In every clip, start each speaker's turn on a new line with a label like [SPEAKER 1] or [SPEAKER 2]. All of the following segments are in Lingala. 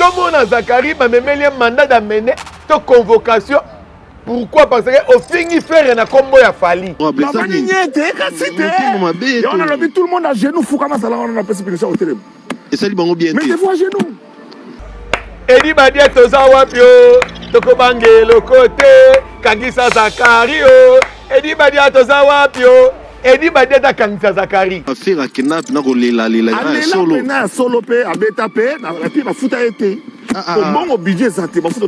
[SPEAKER 1] Tomona Zakari m'a même un mandat d'amener de convocation. Pourquoi? Parce que au fini faire un combo ya Fali.
[SPEAKER 2] Tout le monde à genoux, faut comment ça on a possibilité au téléphone.
[SPEAKER 3] Et ça lui va bien.
[SPEAKER 2] Mettez-vous à genoux.
[SPEAKER 1] Edi Badia Tozawapio, Tokobange le côté, Kangisa Zakari, Edi Badia Tozawapio, Edi Badia ta Kangisa Zakari.
[SPEAKER 3] Affaire à kidnap na kolela
[SPEAKER 2] solo. Na solo pe abeta pe na puis ba futa été. Au bon budget ça te ba futa.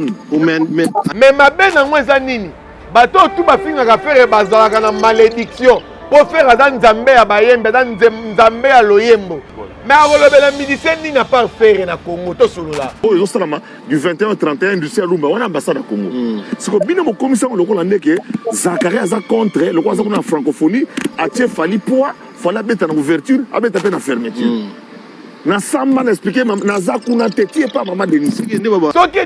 [SPEAKER 1] Mais ma ben na moi za nini? Bato tout ba finga ka faire bazalaka na malédiction. Pour faire dans Nzambe ya bayembe, dans Nzambe ya loyembo. Mais à la médecine n'a pas faire na Congo to solo là.
[SPEAKER 2] Oh, ça du 21 au 31 industrie Lumba, on a ambassade à Congo. C'est que bien mon commissaire le Hollandais que Zakaria za contre le quoi ça qu'on a francophonie, a tie fali poids, fallait mettre en ouverture, a mettre en fermeture. Na samba expliquer na za kuna teti pas maman Denis.
[SPEAKER 1] So qui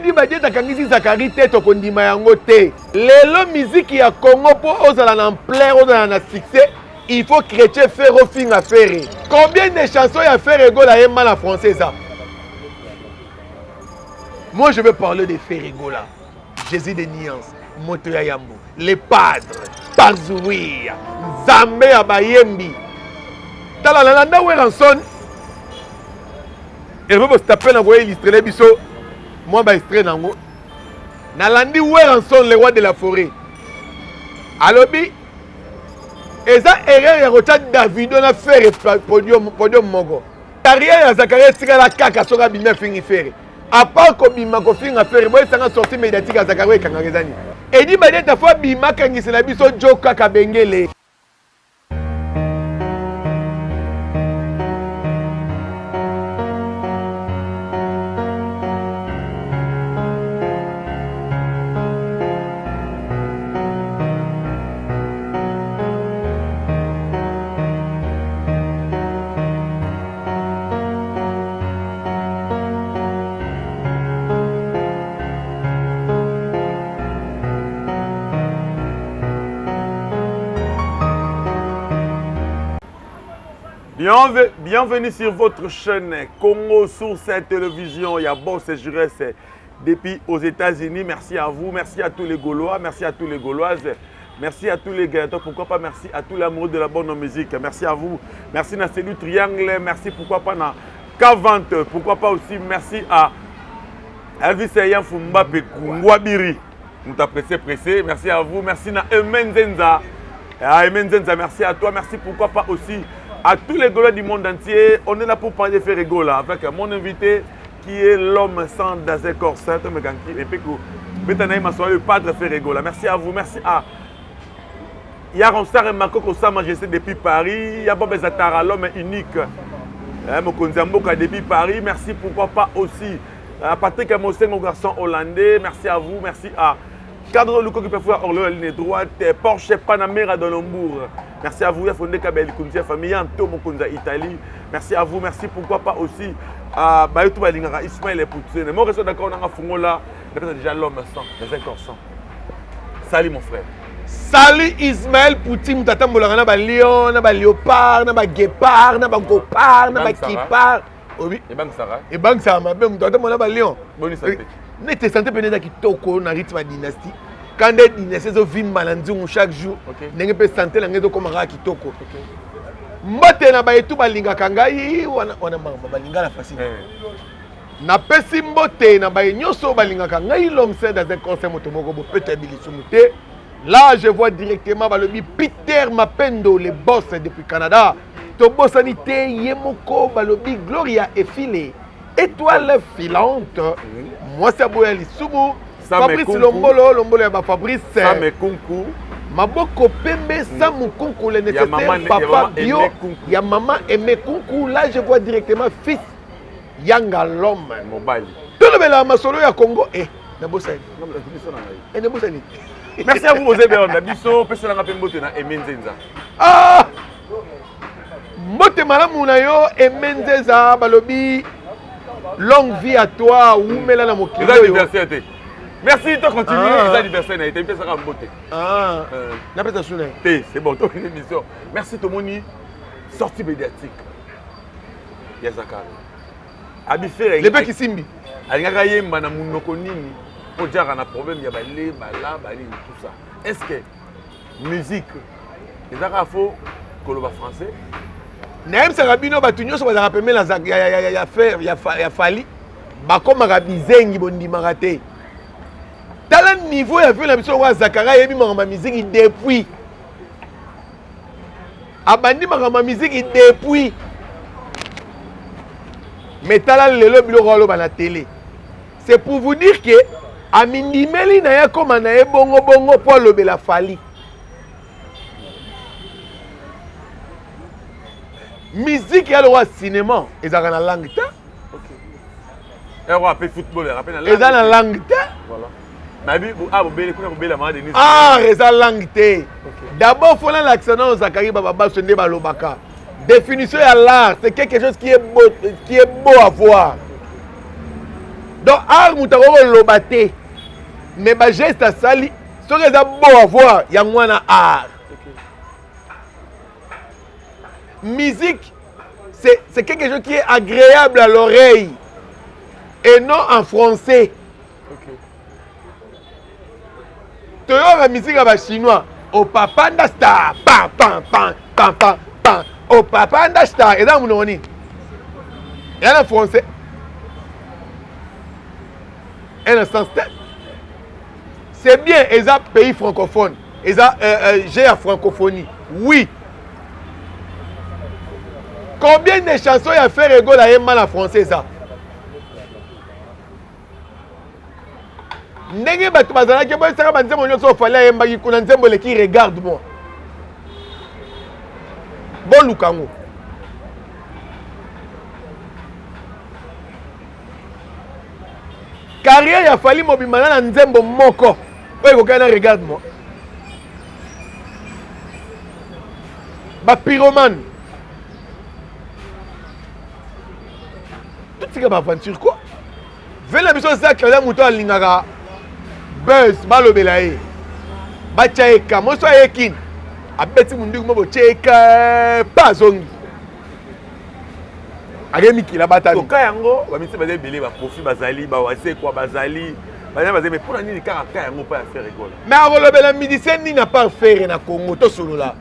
[SPEAKER 1] dit ba dieta kangisi Zakari te to kondima yango te. Lelo musique ya Congo po ozala na plein ozala na succès. Il faut chrétien faire au fin à faire. Combien de chansons il y a fait Regola et mal en français ça? Moi je veux parler de Ferregola, Jésus de Niance, Motoya Yambo, les padres, Parzouia, Zambé Abayembi. Dans la landa où ranson, et vous se taper dans voyer illustrer les bisous. Moi bah illustrer dans vous. Dans landi où ranson le roi de la forêt. Alobi. Et ça, erreur, il y a David, on a fait podium mogo. Carrière, il y a Zakaria, la caca, sur la bimé, fini faire. À part que Bima, qu'on finit à faire, moi, ça a sorti médiatique à Zakaria, quand on a dit. Et dit, bah, ta fois, Bima, quand il s'est habillé, sur Joe Kaka Bengele.
[SPEAKER 4] Bienvenue sur votre chaîne Congo sur cette télévision. Il y a Boss et Jurès depuis aux États-Unis. Merci à vous, merci à tous les Gaulois, merci à tous les Gauloises, merci à tous les Gaëtans. Pourquoi pas merci à tous les amoureux de la bonne musique. Merci à vous, merci à Cellule Triangle, merci pourquoi pas à K20, pourquoi pas aussi merci à Elvis Ayan Fumbape Kungwabiri. Nous t'apprécions pressé. Merci à vous, merci à Emenzenza. Emenzenza, merci à toi, merci pourquoi pas aussi à tous les Gaulois du monde entier. On est là pour parler de Ferregola avec mon invité qui est l'homme sans Dazé Corset, et puis le padre Ferregola. Merci à vous, merci à Yaronsar et Makoko Sa Majesté depuis Paris. Yabob Zatara, l'homme unique. Mokonzamboka depuis Paris. Merci pourquoi pas aussi à Patrick Amosen, mon garçon hollandais. Merci à vous, merci à Cadre Luko qui peut faire Orléans, la ligne droite, Porsche Panamera de Lombourg. Merci à vous, Fondé Kabel Kunzia, famille Antomo Kunza Italie. Merci à vous, merci pourquoi pas aussi à Bayotou Balingara, Ismaël et Poutine. Moi, je suis d'accord, on a un Fungola, déjà l'homme sans, les incorsants. Salut mon frère.
[SPEAKER 1] Salut Ismaël Poutine, tata Moulana, ba lion, ba léopard, ba guépard, ba gopard, ba kipard. Oui.
[SPEAKER 4] Et Bang Sarah.
[SPEAKER 1] Et Bang Sarah, ma belle, tata Moulana, lion.
[SPEAKER 4] Bonne santé.
[SPEAKER 1] N'était santé peut-être qui toko na rythme dynastie. Quand des dynasties au vim malandou chaque jour, n'engé peut santé la ngedo comme ra qui toko. Mbote na ba etu balinga kangai wana mama balinga la facile. Na pesi mbote na ba nyoso balinga kangai l'homme c'est dans un conseil motomoko bo peut abilisumuté. Là je vois directement balobi Peter Mapendo le boss depuis Canada. To boss sanité yemoko balobi Gloria effilée. Étoile filante. Moi c'est Boya Lissoumou. Fabrice Lombolo, Lombolo et Fabrice.
[SPEAKER 4] Sam et Kunku.
[SPEAKER 1] Maboko Pembe, Sam Kunku, le nécessaire papa bio. Il y a maman Aimé Kunku. Là je vois directement fils Yanga l'homme.
[SPEAKER 4] Mobile.
[SPEAKER 1] Tout le monde a masolo ya Congo. Eh, Nabosani. Eh, Nabosani.
[SPEAKER 4] Merci à vous, José Béon. Nabiso, personne n'a pas mbote na Emenzenza.
[SPEAKER 1] Ah! Mbote malamu yo Emenzenza balobi. Longue vie à toi, ou mela na mokili.
[SPEAKER 4] Merci, tu continues. Les anniversaires, tu as été ça en beauté.
[SPEAKER 1] Ah, n'a pas de souvenir.
[SPEAKER 4] C'est bon, tu as une émission. Merci, Tomoni. Sortie médiatique. Yazakari. Abifere.
[SPEAKER 1] Les becs qui simbi.
[SPEAKER 4] alingaka yemba na munoko nini po diaka na problème ya bale bala bali tout ça. Est-ce que musique ezaka faux koloba français?
[SPEAKER 1] nayebisaka bino bato nyonso bazalaka pembeni ya fali bakomaka bizengi bondimaka te. Tala niveau ya vie na biso wa Zakara yebi makambo musique depuis abandi makambo musique depuis mais tala lelo biloko aloba na télé. C'est pour vous dire que amindimeli na ya koma na ye bongo bongo po alobela fali. Musique ya lowa cinéma ezaka na langue te.
[SPEAKER 4] Et on rappelle football, rappelle la langue.
[SPEAKER 1] Eza na langue te.
[SPEAKER 4] Voilà. Mais ah bobele kuna bobele ma Denis.
[SPEAKER 1] Ah, eza langue te. D'abord faut l'accent na Zakari baba sonde balobaka. Définition ya l'art, c'est quelque chose qui est beau à voir. Donc art mutako lobate. Mais ba geste à sali, ce qui est beau à voir, ya mwana art. Musique, c'est quelque chose qui est agréable à l'oreille et non en français. Tu as la musique à chinois. Au papa star, pam pam pam pam pam pam. Au papa star, et dans mon nom, il y a en français. Et en sens c'est bien, ils ont pays francophone, ils ont j'ai la francophonie. Oui. Combien de chansons il y a fait rigoler mal en français ça? Ndenge bato bazalaki boy saka banzembo nyonso fallait ayembaki kuna nzembo leki regarde-moi. Bon lukango. Carrière ya fali mobimana na nzembo moko. Oyo kokana regarde-moi. Ba pyromane. Tout ce qui est aventure quoi? Vela biso ça que la muto alingaka. Buzz balobela ye. Ba chaeka moso yekin. Abeti mundu mo bo chaeka pas zongi. Agemi kila batali.
[SPEAKER 4] Donc yango ba misi bazali belé ba profit bazali ba wase quoi bazali. Bazali bazali mais pour nini kaka yango pas faire rigole.
[SPEAKER 1] Mais akolobela musicien ni na pas faire na Congo to solo la.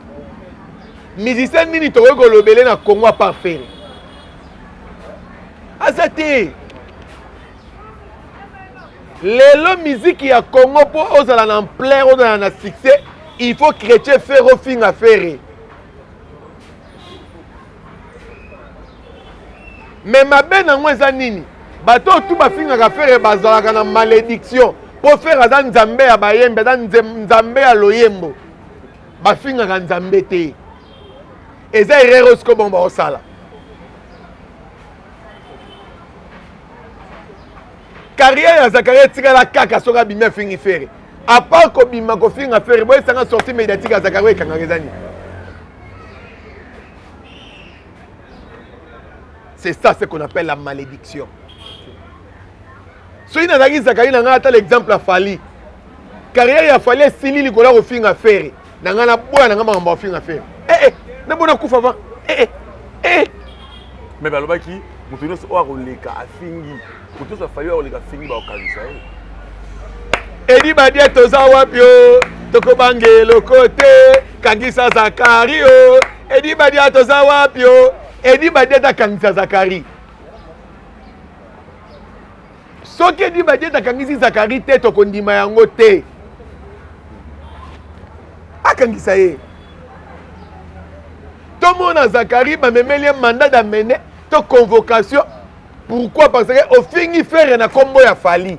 [SPEAKER 1] Musicien ni to kolobela na Congo a pas faire. Azati. Lelo musique ya Congo pour ozala na plaire ozala na succès, il faut chrétien faire au fin à faire. Mais ma ben na ngweza nini? Bato tout ba fin à faire bazala na malédiction. Pour faire azan nzambe ya bayembe, azan nzambe ya loyembo. Ba fin à nzambe te. Eza erreur ko bomba osala. Carrière ya Zakaria tikala kaka soka bimia fingi faire. À part ko bima ko finga faire, boy sanga sortie médiatique ya Zakaria kanga ngezani. C'est ça ce qu'on appelle la malédiction. So ina zaki Zakaria nga ata l'exemple a Fali. Carrière ya Fali sili likola ko finga faire. Nanga na boya nanga mamba finga faire. Na bona kufa va.
[SPEAKER 4] Mais balobaki mutu nyonso oyo akoleka afingi mutu nyonso afali akoleka afingi bakokanisa ye.
[SPEAKER 1] Edi badia toza wapi o tokobange lokote kangisa Zakari o. Edi badia toza wapi o. Edi badia takangisa Zakari. Soki edi badia takangisi Zakari te tokondima yango te. Akangisa ye. Tomona Zakari bamemeli mandat d'amener to convocation. Pourquoi? Parce que au fini faire na kombo ya Fali.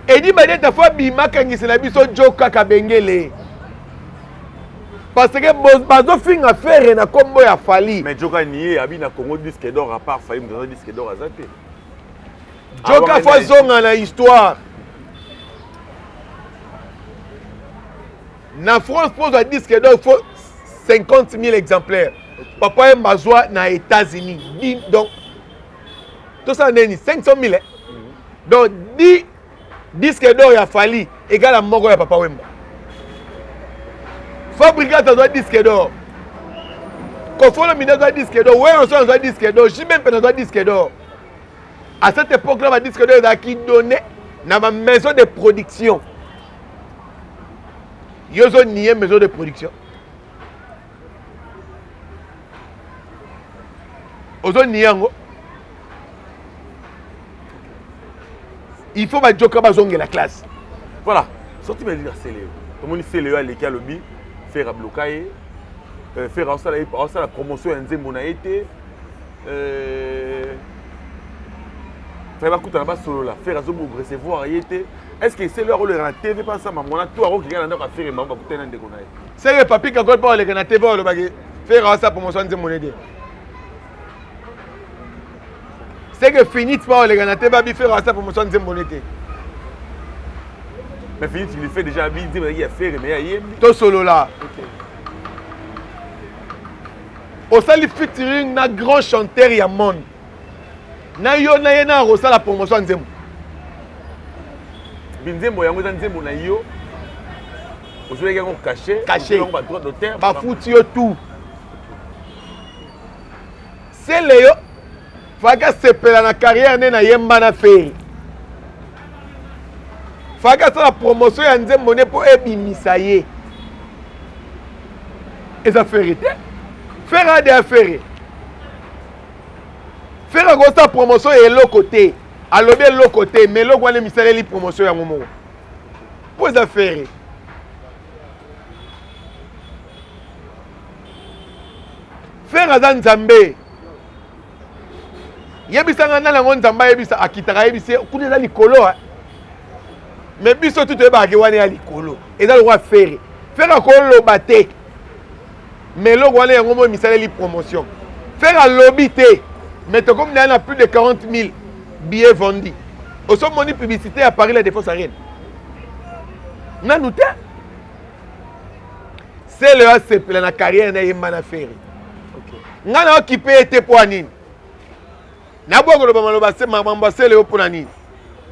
[SPEAKER 1] Et dit badet ta fois bima kangisi na biso joka kabengele. Parce que bazo finga faire na kombo ya Fali.
[SPEAKER 4] Mais joka nié abi na Congo disque d'or à part Fali dans disque d'or azate.
[SPEAKER 1] Joka fois zonga na histoire. Na France pose un disque d'or faut 50 000 exemplaires. Papa Mbazwa na États-Unis. Donc, tout ça, 500 000. Donc, 10 disques d'or a fallu égal à Mogo et Papa Wemba. Fabricat a disque d'or. Kofolo Mina a disque d'or. Ouais, on a disque d'or. J'ai même pas disque d'or. À cette époque-là, on disque d'or qui donnait dans ma maison de production. Ils ont nié maison de production. Ils ont nié. Il faut que Djoka bazonge la classe.
[SPEAKER 4] Voilà. Sorti me dire c'est Léo. Tout le monde c'est Léo à l'école lobby faire à bloquer faire la promotion en Nzembo na été faire coûter là-bas solo là faire azo recevoir été. Est-ce que c'est le rôle de la TV pas ça maman tout à qui regarde à faire maman coûter nan de konaï.
[SPEAKER 1] C'est le papier qui pas le na TV le bagage faire ça promotion Nzembo na été. C'est que fini pas le na TV ba faire ça promotion Nzembo na été.
[SPEAKER 4] Mais fini tu le fais déjà bien dire il y a faire mais il y a
[SPEAKER 1] tout solo là. OK. Au sali featuring na grand chanteur ya monde. Na yo na yena rosa la promotion Nzembo.
[SPEAKER 4] Nzembo yango Nzembo na yo. Aujourd'hui yango caché,
[SPEAKER 1] on
[SPEAKER 4] ba droit d'auteur.
[SPEAKER 1] Ba foutu yo tout. C'est Léo. Faga sepela na carrière na yemba na faire. Faga la promotion ya Nzembo ne po ebimisa ye. Eza vérité. Faire des affaires. Faire la promotion et l'autre côté. À l'autre côté, mais l'autre côté, il y a promotion à moment. Pour les affaires. Faire à Nzambé. Yebisa ngana la Nzamba yebisa akitaka yebisa kuna li kolo. Mais biso tout est bagé wana li kolo. Et dans le roi faire. Faire à kolo baté. Mais le roi a mis la promotion. Faire un lobby, mais comme il y a plus de 40 000 billets vendus. Au sommet, mon publicité à Paris, la Défense Arène. Nous avons c'est le ACP, la carrière de Yemana Ferry. Nous avons occupé été pour Anine. Nous avons occupé le pour Anine.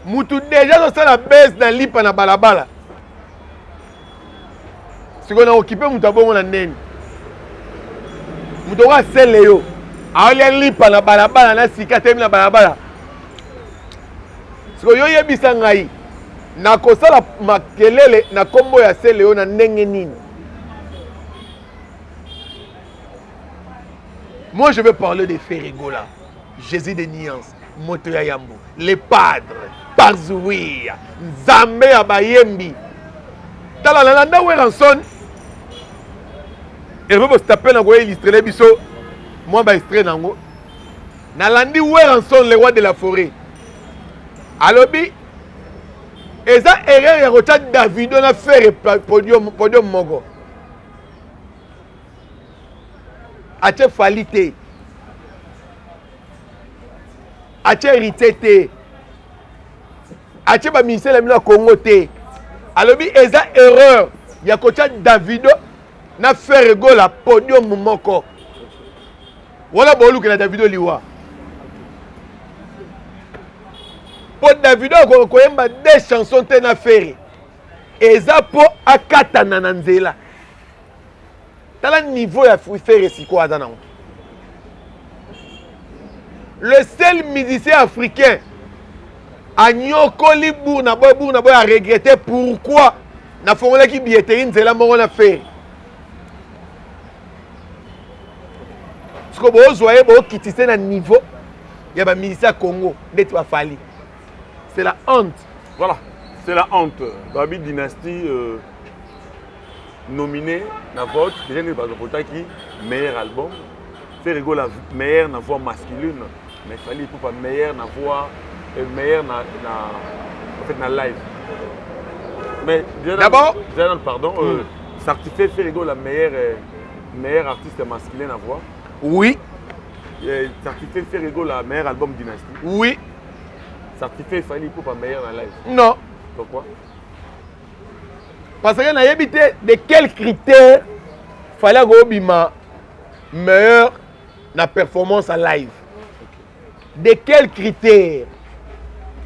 [SPEAKER 1] Nous avons déjà la baisse dans l'IPA na balabala. Ce qu'on a occupé, nous avons occupé. Mudoka sele yo aolia lipa na balabala na sikate na balabala siko yo yebisa ngai na kosala makelele na kombo ya sele yo na ndenge nini. Moi je veux parler de Ferregola, Jésus de Niance, Motoya Yambo, les padres, Parzouia, Nzambe Abayembi. Tala la landa Weranson. Et vous tapez dans le illustrer les bisous. Moi, je vais illustrer dans le Nalandi Weranson, le roi de la forêt. Alors, et ça, erreur, il y a David, on a fait podium Mogo. A-t-il falité? A-t-il hérité? A-t-il pas mis le Congo? Alors, et ça, erreur, il y a David. Na faire go la podium moko. Voilà bolu que la Davido liwa. Pour Davido ko yemba des chansons te na faire. Eza po akata na nzela. Tala niveau ya faire siko azana. Le seul musicien africain a nyokoli bourna boy a regretté pourquoi na fongola ki billetterie nzela moko na faire. Parce que vous voyez qui est à niveau, il y a un ministère Congo, c'est la honte.
[SPEAKER 4] Voilà, c'est la honte. Babi Dynastie nominé dans vote, déjà il y a qui meilleur album. Fait rigoler la meilleure dans voix masculine, mais il fallait pour pas meilleur dans voix, meilleur en fait dans live. Mais
[SPEAKER 1] d'abord,
[SPEAKER 4] pardon, certifié fait rigoler la meilleure artiste masculine à voix.
[SPEAKER 1] Oui.
[SPEAKER 4] Certifié Ferrego la meilleur album Dynastie.
[SPEAKER 1] Oui.
[SPEAKER 4] Certifié Fanny pour pas meilleur dans la live.
[SPEAKER 1] Non.
[SPEAKER 4] Pourquoi?
[SPEAKER 1] Parce que n'a habité de quels critères fallait que meilleur la performance en live. De quels critères?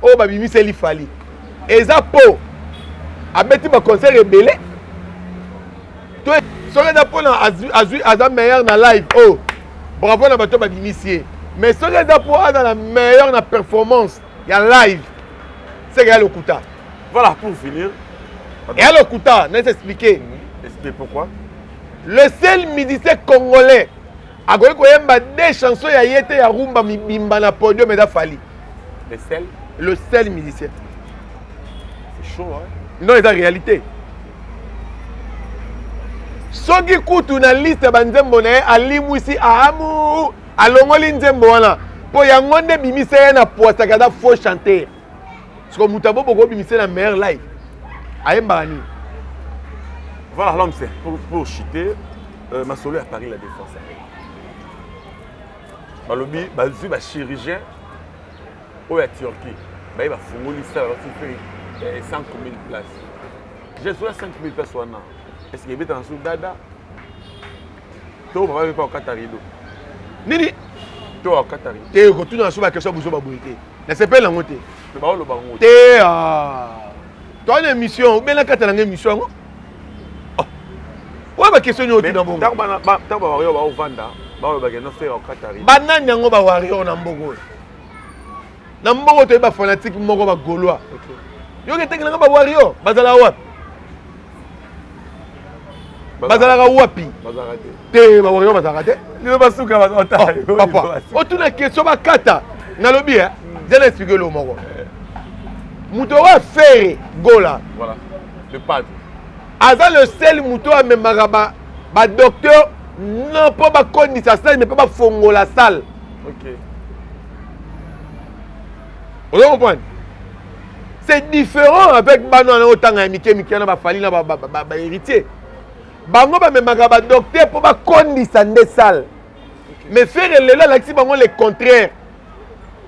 [SPEAKER 1] Oh babimi c'est li fali. Et ça pour abeti ba concert rebelle. Toi, ça n'a pas na azu meilleur dans live. Oh. Bravo na bato babimisier. Mais ce qui est pour avoir la meilleure performance, il y a live. C'est qu'il y a le Kuta.
[SPEAKER 4] Voilà, pour finir.
[SPEAKER 1] Il y a le Kuta, n'est-ce expliquer.
[SPEAKER 4] Expliquez pourquoi.
[SPEAKER 1] Le seul musicien congolais, a des chansons, il y a été à Rumba, Mimba, na podium, mais Fali. Le seul musicien.
[SPEAKER 4] C'est chaud, hein?
[SPEAKER 1] Non, c'est la réalité. Soki kutu na liste banzembo na alimwisi amu alongoli nzembo wana po yango nde bimise na poisa kada faux chanter. Parce que mutabo boko bimise na meilleur live. Ayemba ni.
[SPEAKER 4] Voilà, l'homme c'est pour chuter Masolo à Paris la défense. Balobi bazu ba chirurgien au ya Turquie. Ba ba fungoli ça alors tu fais 5 000 places. J'ai sur 5 000 places wana. Est-ce qu'il y a dans sous dada? To ba ba pas au rideau.
[SPEAKER 1] Nini?
[SPEAKER 4] To au Qatari.
[SPEAKER 1] Te ko tu na sous ba question buzo ba boité. Ne c'est pas la montée.
[SPEAKER 4] Ba lo ba ngote.
[SPEAKER 1] Te toi une émission, ou bien la Qatari émission. Ouais ba question ni otu na bongo.
[SPEAKER 4] Ta ba wario ba ovanda. Ba ba no faire au Qatari.
[SPEAKER 1] Banani yango ba wario na mbongo. Na mbongo to ba fanatique moko ba gaulois. Yo ke tekela ba wario, bazala wapi? Bazalaka wapi?
[SPEAKER 4] Bazarate.
[SPEAKER 1] Te ba wario bazarate.
[SPEAKER 4] Ni ba suka ba ota.
[SPEAKER 1] Papa. Otuna question ba kata. Na lobi hein. Je l'expliquer le moko. Muto wa faire gola.
[SPEAKER 4] Voilà. Le padre.
[SPEAKER 1] Aza le seul muto a même ba docteur non pas ba koni sa salle mais pas ba fongo la salle.
[SPEAKER 4] OK.
[SPEAKER 1] Vous comprenez? C'est différent avec Banon Otanga Miké na ba fali na ba héritier. Bango ba même ba docteur pour ba koni sa nde salle. Mais faire le là l'axi bango le contraire.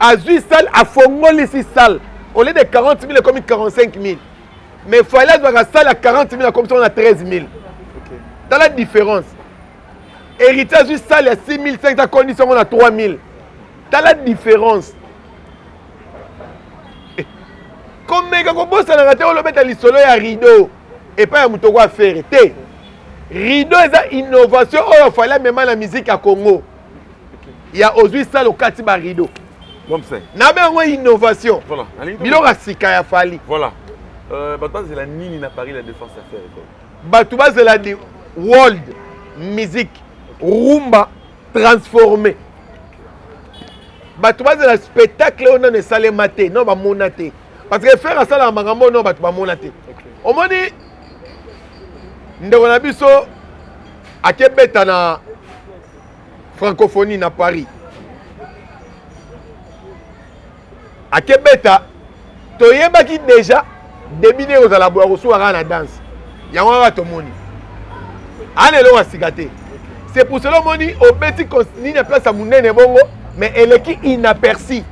[SPEAKER 1] À 8 salles à fongoli ici salle. Au lieu de 40 000 comme 45 000. Mais il fallait avoir la salle à 40 000 comme ça on a 13 000. Okay. Dans la différence. Héritage du salle à 6 500 conditions on a 3 000. Dans la différence. Comme quand on bosse à la raté, on le met à l'isolo et à rideau. Et pas à Moutoko à faire. Rideau est une innovation. Il fallait même la musique à Congo. Il y a aujourd'hui ça au Katiba rideau.
[SPEAKER 4] Comme ça.
[SPEAKER 1] N'a pas une innovation.
[SPEAKER 4] Voilà.
[SPEAKER 1] Bilora Sika ya fali.
[SPEAKER 4] Voilà. Batuba c'est la Nini na Paris la défense à faire.
[SPEAKER 1] Batuba c'est la world music rumba transformé. Batuba c'est le spectacle on ne sale maté non ba monate. Parce que faire ça la magambo non batuba monate. Au moni ndeko na biso akebeta na francophonie na Paris. Akebeta toyebaki déjà début de kozala boya kosuka na danse yango wana tomoni ana eloko asika te. C'est pour cela moni obeti nini ya place ya monene bongo mais eleki inaperçu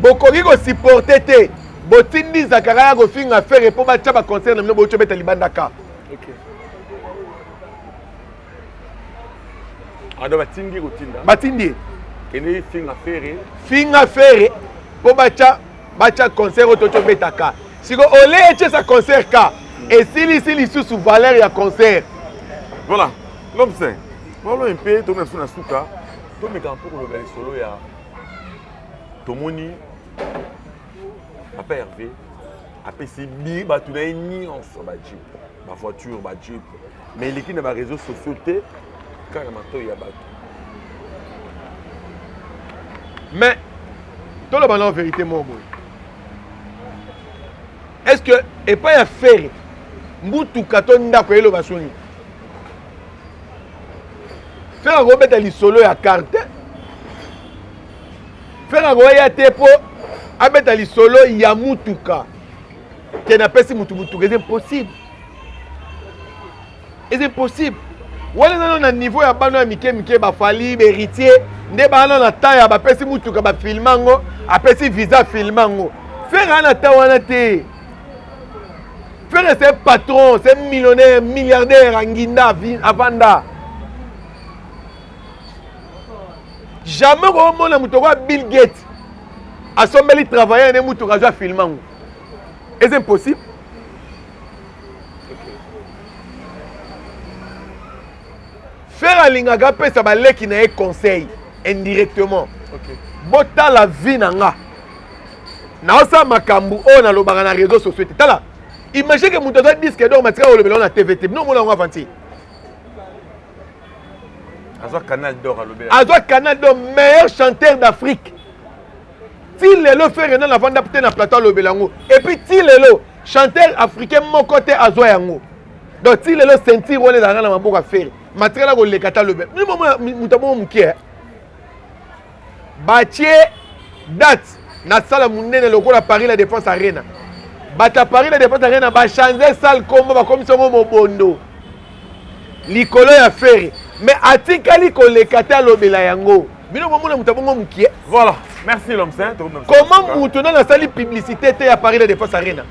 [SPEAKER 1] bokoki kosupporte te botindi zakara ya kofinga fere mpo batya baconcert na mino boyoki obeta libandaka.
[SPEAKER 4] ado batindi kotinda
[SPEAKER 1] batindi
[SPEAKER 4] kende
[SPEAKER 1] finga fere mpo batya concert oyo toki obetaka siko ole etie sa concert ka esilisi lisusu valeur ya concert.
[SPEAKER 4] Voilà l'homme saint bolo mpe tomona so na suka tomeka mpo koloba lisolo ya tomoni papa Hervé apesi bi bato na ye nyonso bajip bavoiture bajip mais eleki na baréseau sociaux te kaka matoi ya bato.
[SPEAKER 1] Mais toloba na vérité moko boye est-ce que epai ya fere mbutuka to ndako eloba soni fere akobeta lisolo ya carte fere akoya te mpo abeta lisolo ya mutuka ke napesi mutuka c'est impossible. C'est impossible. Wana nano na niveau ya bano ya mike bafali héritier nde bana na ta ya bapesi mutuka bafilmango apesi visa filmango fere ana ta wana te. Fere c'est patron, c'est millionnaire, milliardaire anginda avanda. Jamais on a mutuka Bill Gates asombeli travailler ne mutuka za filmango. C'est impossible. Faire alingaka pesa baleki na e conseil indirectement. Bota la vie nanga. Naosa makambu o na lobanga na réseaux sociaux. Tala. Imagine que muto za disque d'or matika o lobela na TVT. Non mona ngo avanti.
[SPEAKER 4] Azwa canal d'or à lobela.
[SPEAKER 1] Azwa canal d'or meilleur chanteur d'Afrique. Ti lelo fait renan la vanda peut na plateau lobela ngo. Et puis ti lelo chanteur africain mon côté azwa yango. Donc ti lelo sentir on est dans la maboka faire. Matika ko le kata lobela. Ni mona muto mo mukie. Batie date na sala munene lokola Paris la Défense Arena. Bata Paris la Défense Arena ba changer salle comme ba comme songo mobondo. Likolo ya faire mais atikali ko le kata lobela yango. Bino bomona mutabongo mukie.
[SPEAKER 4] Voilà, merci l'homme saint.
[SPEAKER 1] Comment mutuna na sali publicité te ya Paris la Défense Arena.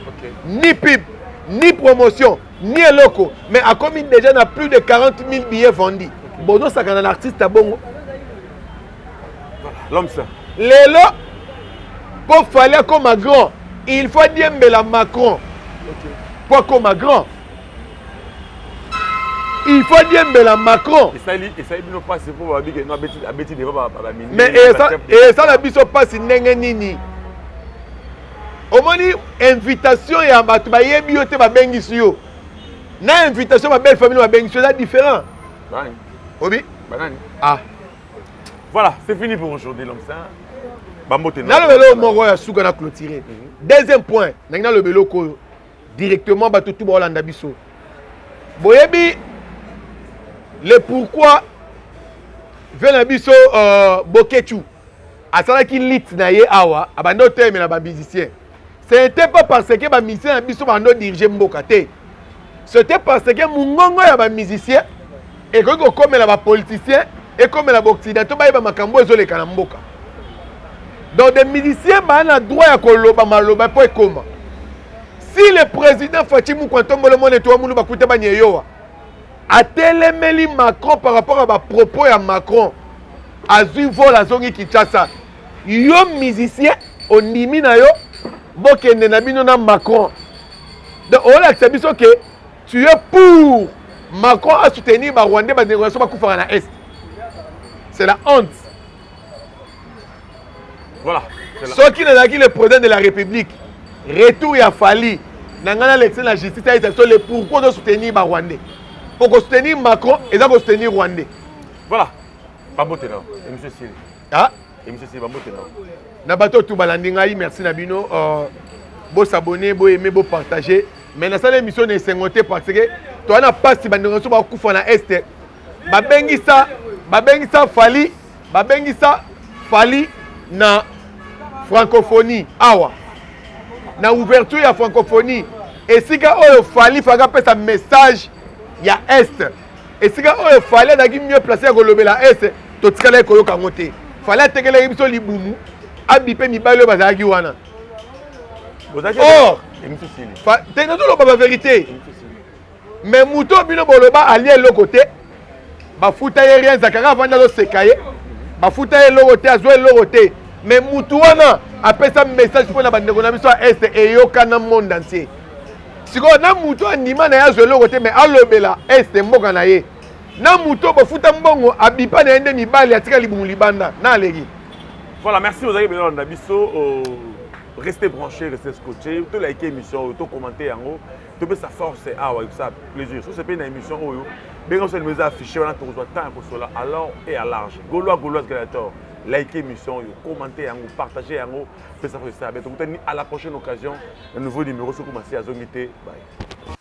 [SPEAKER 1] Ni pub, ni promotion, ni eloko, mais a commis déjà na plus de 40 000 billets vendus. Bono sakana l'artiste bongo.
[SPEAKER 4] L'homme saint.
[SPEAKER 1] Lelo, pour faire comme grand, il faut dire Mbela Macron. Pour comme grand. Il faut dire Mbela Macron.
[SPEAKER 4] Et ça, il ne passe pour
[SPEAKER 1] mais ça, la biso passe nini. Au moins, invitation et abattu, yebi yote ba bengi suyo. Na invitation ma belle famille ba bengi suyo, c'est différent. Obi? Ah.
[SPEAKER 4] Voilà, c'est fini pour aujourd'hui, l'homme saint.
[SPEAKER 1] Dans le vélo, mon a souvent clôturé. Deuxième point, dans le vélo, directement, tout le monde a biso. Boyebi, le pourquoi, vient biso Bokechu, à ça qui lit naie awa, abando terme la musicien. C'était pas parce que les musiciens biso bando diriger mbokate. C'était parce que mungongo ya ba musicien et que comme la politicien et comme la occidentaux ba makambo ezole kana mboka. Donc des musiciens ont droit à koloba maloba pour comment. Si le président Fatimou Kwantombo le monde tout le monde va coûter banyeyoa. A télémeli Macron par rapport à ma propos à Macron. A vu vol à zongi Kinshasa. Yo musicien on dimi na yo bokende na bino na Macron. Donc on accepte que tu es pour Macron à soutenir ba Rwandais ba négociation ba kufara na est. C'est la honte.
[SPEAKER 4] Voilà.
[SPEAKER 1] Ce qui est le président de la République, retour à Fali, dans l'élection de la justice, c'est le pourquoi de soutenir les Rwandais. Pour soutenir Macron et de soutenir les Rwandais.
[SPEAKER 4] Voilà. Babote là. Et M. Siri.
[SPEAKER 1] Ah?
[SPEAKER 4] Et M. Siri, Babote là.
[SPEAKER 1] Nabato Toubalandingaï, merci Nabino. Beau s'abonner, beau aimer, beau partager. Mais dans cette émission, on est singoté parce que tu as pas si tu as coupé dans l'Est. Babengisa Fali, Babengisa Fali na francophonie awa na ouverture ya francophonie esika oyo fali faka pesa message ya est esika oyo fali adaki mieux placé ya kolobela est totikala koyoka ngo te fali atekelaki biso libumu abipe mibali oyo bazalaki wana or te nazoloba ba vérité mais muto bino boloba alie eloko te bafuta ye rien zakaka avandi azoseka ye bafuta ye eloko te azwa eloko te. Mais Moutouana a fait un message pour la bande de Est et Yokana monde entier. Si on a Moutou Nima na yazo le côté mais alobela Est mbokanaye. Na Moutou ba futa mbongo abipa na ende mibali atika libumu libanda na legi.
[SPEAKER 4] Voilà, merci aux amis de Nabiso. Restez branchés, restez scotchés. Tout liker l'émission, tout commenter en haut. Tout ça force ah ouais ça plaisir. Si c'est pas une émission oyo, bien on se nous afficher on a toujours temps pour cela alors et à large. Gaulois Gladiator. Likez l'émission, commentez, partagez, faites ça. À la prochaine occasion, un nouveau numéro sur Koumassi à Zomité. Bye.